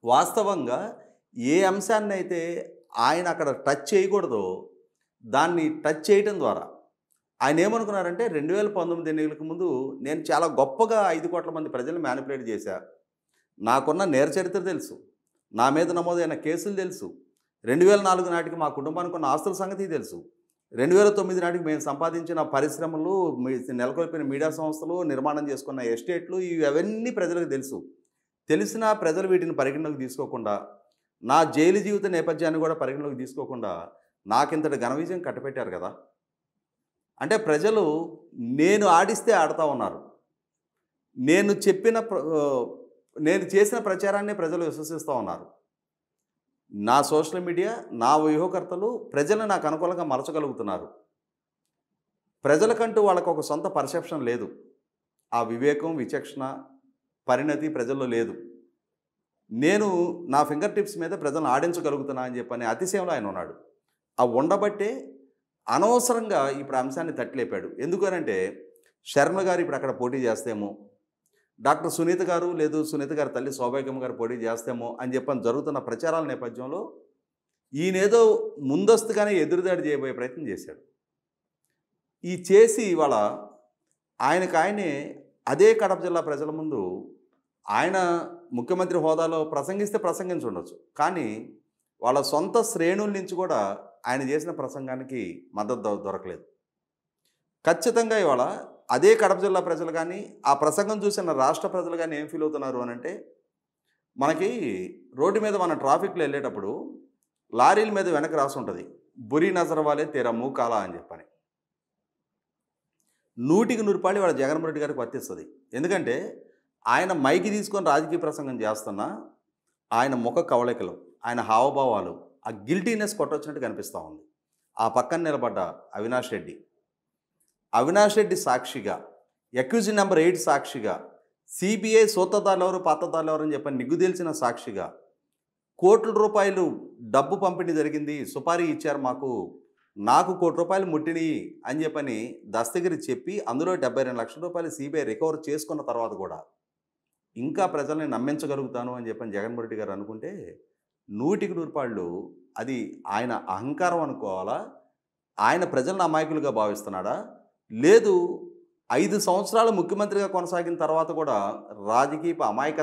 వాస్తవంగా ఏ అంశాన్నైతే ఆయన అక్కడ టచ్ చేయకూడదో, దాన్ని టచ్ చేయటం ద్వారా ఆయనేమనుకున్నారంటే 2019 ఎన్నికలకు ముందు నేను చాలా గొప్పగా 5,00,00,000 మంది ప్రజల్ని మ్యానిపులేట్ చేశా. నాకున్న నేర చరిత్ర తెలుసు. నా మీద నమోదైన కేసులు తెలుసు. 2004 నాటికి మా కుటుంబానికున్న ఆస్తుల సంగతి తెలుసు. 2009 నాటికి మేము సంపాదించిన పరిశ్రమలు, నెలకొల్పిన మీడియా సంస్థలు, నిర్మాణం చేసుకున్న ఎస్టేట్లు ఇవన్నీ ప్రజలకు తెలుసు. తెలిసినా ప్రజలు వీటిని పరిగణలోకి తీసుకోకుండా, నా జైలు జీవిత నేపథ్యాన్ని కూడా పరిగణలోకి తీసుకోకుండా నాకింతటి ఘన విజయం కట్టబెట్టారు కదా! అంటే ప్రజలు నేను ఆడిస్తే ఆడతా ఉన్నారు. నేను చెప్పిన నేను చేసిన ప్రచారాన్ని ప్రజలు విశ్వసిస్తూ ఉన్నారు. నా సోషల్ మీడియా, నా వ్యూహకర్తలు ప్రజలను నాకు అనుకూలంగా మలచగలుగుతున్నారు. ప్రజలకంటూ వాళ్ళకు ఒక సొంత పర్సెప్షన్ లేదు. ఆ వివేకం, విచక్షణ, పరిణతి ప్రజల్లో లేదు. నేను నా ఫింగర్ టిప్స్ మీద ప్రజలను ఆడించగలుగుతున్నా అని చెప్పని అతిశయంలో ఆయన ఉన్నాడు. ఆ ఉండబట్టే అనవసరంగా ఇప్పుడు అంశాన్ని తట్టిలేపాడు. ఎందుకనంటే శర్మ గారు ఇప్పుడు అక్కడ పోటీ చేస్తేమో, డాక్టర్ సునీత గారు లేదు సునీత గారి తల్లి సౌభాగ్యమ్మ గారు పోటీ చేస్తేమో అని చెప్పని జరుగుతున్న ప్రచారాల నేపథ్యంలో ఈయనేదో ముందస్తుగానే ఎదురుదాడి చేయబోయే ప్రయత్నం చేశాడు. ఈ చేసి ఇవాళ ఆయనకాయనే అదే కడప జిల్లా ప్రజల ముందు ఆయన ముఖ్యమంత్రి హోదాలో ప్రసంగిస్తే ప్రసంగించుండొచ్చు. కానీ వాళ్ళ సొంత శ్రేణుల నుంచి కూడా ఆయన చేసిన ప్రసంగానికి మద్దతు దొరకలేదు. ఖచ్చితంగా ఇవాళ అదే కడప జిల్లా ప్రజలు కానీ, ఆ ప్రసంగం చూసిన రాష్ట్ర ప్రజలు కానీ ఏం ఫీల్ అవుతున్నారు అనంటే, మనకి రోడ్డు మీద మన ట్రాఫిక్లో వెళ్ళేటప్పుడు లారీల మీద వెనక రాసి ఉంటుంది, బురి నజర్ వాలే తెరా ముహ్ కాలా అని చెప్పని. 100కి 100 వాళ్ళ జగన్మోహన్ రెడ్డి గారికి వర్తిస్తుంది. ఎందుకంటే ఆయన మైకి తీసుకొని రాజకీయ ప్రసంగం చేస్తున్నా ఆయన ముఖ కవళికలు, ఆయన హావభావాలు, ఆ గిల్టీనెస్ కొట్టొచ్చినట్టు కనిపిస్తూ ఉంది. ఆ పక్కన నిలబడ్డ అవినాష్ రెడ్డి సాక్షిగా, అక్యూజ్డ్ నెంబర్ 8 సాక్షిగా, సిబిఐ సూత్రధారులు ఎవరు పాత్రధారులు ఎవరు అని చెప్పని నిగ్గుదేల్చిన సాక్షిగా, కోట్ల రూపాయలు డబ్బు పంపిణీ జరిగింది, సుపారీ ఇచ్చారు నాకు ₹1,00,00,000 ముట్టినాయి అని చెప్పని దస్తగిరి చెప్పి అందులో ₹72,00,000 సిబిఐ రికవర్ చేసుకున్న తర్వాత కూడా ఇంకా ప్రజల్ని నమ్మించగలుగుతాను అని చెప్పని జగన్మోహన్ రెడ్డి గారు అనుకుంటే 100కి 100 అది ఆయన అహంకారం అనుకోవాలా? ఆయన ప్రజలను అమాయకులుగా భావిస్తున్నాడా? లేదు 5 సంవత్సరాలు ముఖ్యమంత్రిగా కొనసాగిన తర్వాత కూడా రాజకీయపు అమాయకత్వం